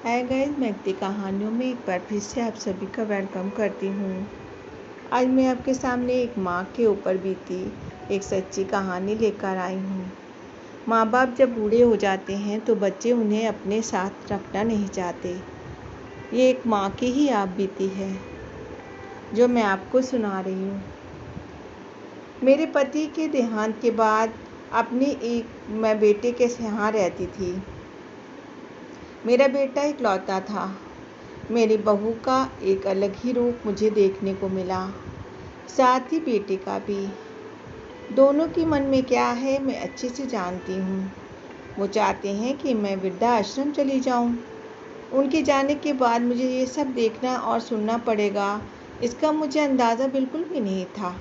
Hi guys, मैं इतनी कहानियों में एक बार फिर से आप सभी का वेलकम करती हूँ। आज मैं आपके सामने एक माँ के ऊपर बीती एक सच्ची कहानी लेकर आई हूँ। माँ बाप जब बूढ़े हो जाते हैं तो बच्चे उन्हें अपने साथ रखना नहीं चाहते। ये एक माँ की ही आप बीती है जो मैं आपको सुना रही हूँ। मेरे पति के देहांत के बाद मैं बेटे के यहाँ रहती थी। मेरा बेटा इकलौता था। मेरी बहू का एक अलग ही रूप मुझे देखने को मिला, साथ ही बेटे का भी। दोनों के मन में क्या है मैं अच्छे से जानती हूँ। वो चाहते हैं कि मैं वृद्धाश्रम चली जाऊँ। उनके जाने के बाद मुझे ये सब देखना और सुनना पड़ेगा, इसका मुझे अंदाज़ा बिल्कुल भी नहीं था।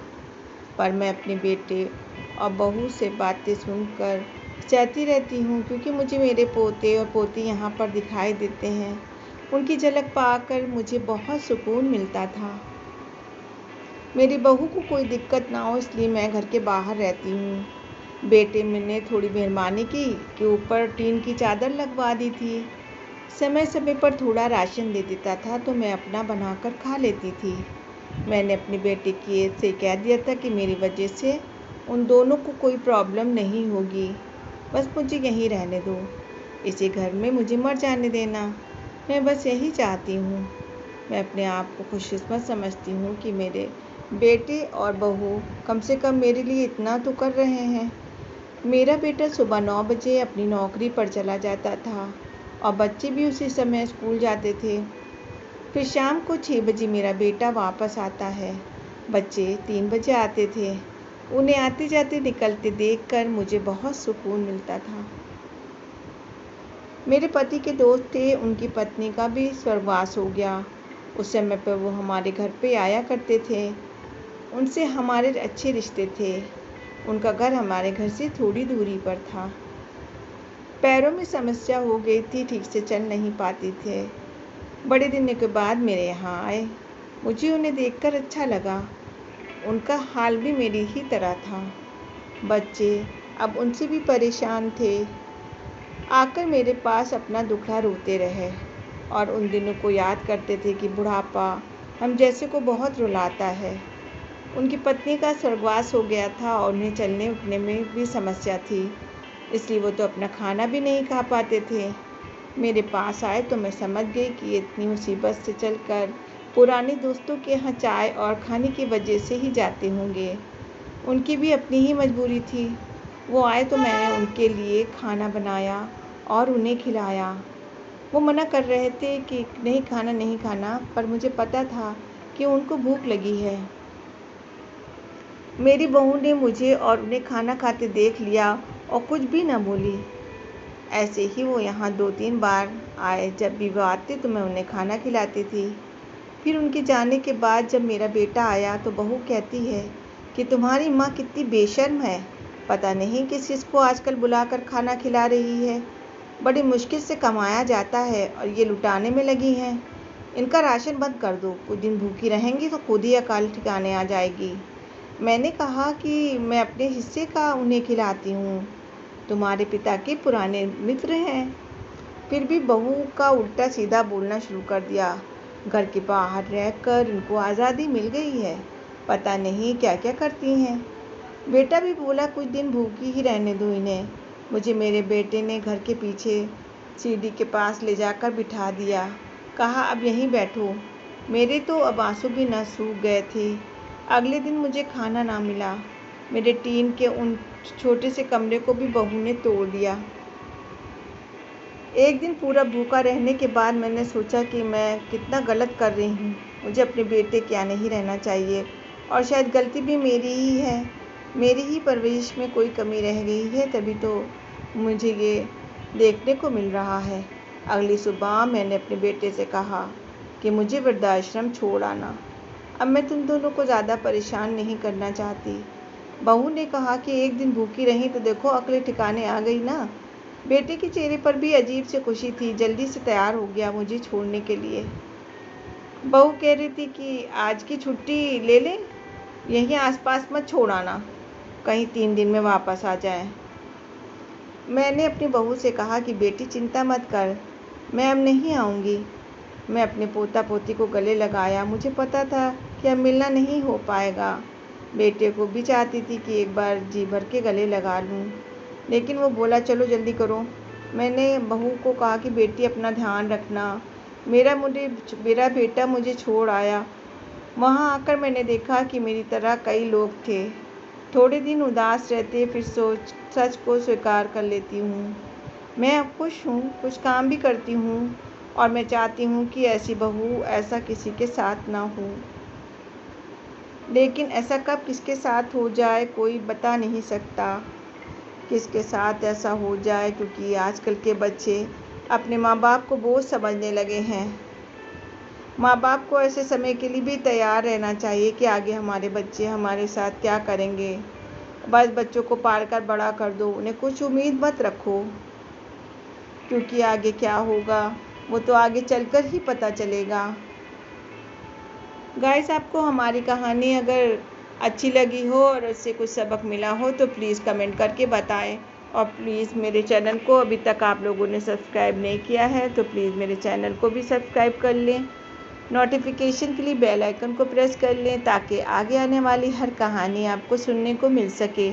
पर मैं अपने बेटे और बहू से बातें सुनकर सहती रहती हूँ, क्योंकि मुझे मेरे पोते और पोती यहाँ पर दिखाई देते हैं। उनकी झलक पाकर मुझे बहुत सुकून मिलता था। मेरी बहू को कोई दिक्कत ना हो इसलिए मैं घर के बाहर रहती हूँ। बेटे मैंने थोड़ी मेहरबानी की कि ऊपर टीन की चादर लगवा दी थी। समय समय पर थोड़ा राशन दे देता था तो मैं अपना बनाकर खा लेती थी। मैंने अपने बेटे से कह दिया था कि मेरी वजह से उन दोनों को कोई प्रॉब्लम नहीं होगी, बस मुझे यहीं रहने दो। इसी घर में मुझे मर जाने देना, मैं बस यही चाहती हूँ। मैं अपने आप को खुशकिस्मत समझती हूँ कि मेरे बेटे और बहू कम से कम मेरे लिए इतना तो कर रहे हैं। मेरा बेटा सुबह 9 बजे अपनी नौकरी पर चला जाता था और बच्चे भी उसी समय स्कूल जाते थे। फिर शाम को 6 बजे मेरा बेटा वापस आता है। बच्चे 3 बजे आते थे। उन्हें आते जाते निकलते देखकर मुझे बहुत सुकून मिलता था। मेरे पति के दोस्त थे, उनकी पत्नी का भी स्वर्गवास हो गया। उस समय पर वो हमारे घर पे आया करते थे। उनसे हमारे अच्छे रिश्ते थे। उनका घर हमारे घर से थोड़ी दूरी पर था। पैरों में समस्या हो गई थी, ठीक से चल नहीं पाते थे। बड़े दिनों के बाद मेरे यहाँ आए। मुझे उन्हें देखकर अच्छा लगा। उनका हाल भी मेरी ही तरह था। बच्चे अब उनसे भी परेशान थे। आकर मेरे पास अपना दुखड़ा रोते रहे और उन दिनों को याद करते थे कि बुढ़ापा हम जैसे को बहुत रुलाता है। उनकी पत्नी का स्वर्गवास हो गया था और उन्हें चलने उठने में भी समस्या थी, इसलिए वो तो अपना खाना भी नहीं खा पाते थे। मेरे पास आए तो मैं समझ गई कि इतनी मुसीबत से चलकर पुराने दोस्तों के यहाँ चाय और खाने की वजह से ही जाते होंगे। उनकी भी अपनी ही मजबूरी थी। वो आए तो मैंने उनके लिए खाना बनाया और उन्हें खिलाया। वो मना कर रहे थे कि नहीं खाना, पर मुझे पता था कि उनको भूख लगी है। मेरी बहू ने मुझे और उन्हें खाना खाते देख लिया और कुछ भी न बोली। ऐसे ही वो यहाँ 2-3 बार आए। जब भी वो आते तो मैं उन्हें खाना खिलाती थी। फिर उनके जाने के बाद जब मेरा बेटा आया तो बहू कहती है कि तुम्हारी माँ कितनी बेशर्म है, पता नहीं किस किस को आजकल बुलाकर खाना खिला रही है। बड़ी मुश्किल से कमाया जाता है और ये लुटाने में लगी हैं। इनका राशन बंद कर दो, कुछ दिन भूखी रहेंगी तो खुद ही अकाल ठिकाने आ जाएगी। मैंने कहा कि मैं अपने हिस्से का उन्हें खिलाती हूँ, तुम्हारे पिता के पुराने मित्र हैं। फिर भी बहू का उल्टा सीधा बोलना शुरू कर दिया। घर के बाहर रहकर इनको आज़ादी मिल गई है, पता नहीं क्या क्या करती हैं। बेटा भी बोला कुछ दिन भूखी ही रहने दो इन्हें। मुझे मेरे बेटे ने घर के पीछे सीढ़ी के पास ले जाकर बिठा दिया। कहा अब यहीं बैठो। मेरे तो अब आंसू भी न सूख गए थे। अगले दिन मुझे खाना ना मिला। मेरे टीन के उन छोटे से कमरे को भी बहू ने तोड़ दिया। एक दिन पूरा भूखा रहने के बाद मैंने सोचा कि मैं कितना गलत कर रही हूँ। मुझे अपने बेटे के यहाँ नहीं रहना चाहिए और शायद गलती भी मेरी ही है। मेरी ही परवरिश में कोई कमी रह गई है, तभी तो मुझे ये देखने को मिल रहा है। अगली सुबह मैंने अपने बेटे से कहा कि मुझे वृद्धाश्रम छोड़ आना। अब मैं तुम दोनों को ज़्यादा परेशान नहीं करना चाहती। बहू ने कहा कि एक दिन भूखी रही तो देखो अकल ठिकाने आ गई ना। बेटे के चेहरे पर भी अजीब सी खुशी थी। जल्दी से तैयार हो गया मुझे छोड़ने के लिए। बहू कह रही थी कि आज की छुट्टी ले लें, यहीं आसपास मत छोड़ आना, कहीं 3 दिन में वापस आ जाए। मैंने अपनी बहू से कहा कि बेटी चिंता मत कर, मैं अब नहीं आऊँगी। मैं अपने पोता पोती को गले लगाया। मुझे पता था कि अब मिलना नहीं हो पाएगा। बेटे को भी चाहती थी कि एक बार जी भर के गले लगा लूँ, लेकिन वो बोला चलो जल्दी करो। मैंने बहू को कहा कि बेटी अपना ध्यान रखना। मेरा बेटा मुझे छोड़ आया। वहाँ आकर मैंने देखा कि मेरी तरह कई लोग थे। थोड़े दिन उदास रहते, फिर सच को स्वीकार कर लेती हूँ। मैं अब खुश हूँ, कुछ काम भी करती हूँ और मैं चाहती हूँ कि ऐसी बहू ऐसा किसी के साथ ना हो। लेकिन ऐसा कब किसके साथ हो जाए कोई बता नहीं सकता। किसके साथ ऐसा हो जाए, क्योंकि आजकल के बच्चे अपने माँ बाप को बोझ समझने लगे हैं। माँ बाप को ऐसे समय के लिए भी तैयार रहना चाहिए कि आगे हमारे बच्चे हमारे साथ क्या करेंगे। बस बच्चों को पाल कर बड़ा कर दो, उन्हें कुछ उम्मीद मत रखो, क्योंकि आगे क्या होगा वो तो आगे चलकर ही पता चलेगा। गाइस, आपको हमारी कहानी अगर अच्छी लगी हो और उससे कुछ सबक मिला हो तो प्लीज़ कमेंट करके बताएं। और प्लीज़ मेरे चैनल को अभी तक आप लोगों ने सब्सक्राइब नहीं किया है तो प्लीज़ मेरे चैनल को भी सब्सक्राइब कर लें। नोटिफिकेशन के लिए बेल आइकन को प्रेस कर लें ताकि आगे आने वाली हर कहानी आपको सुनने को मिल सके।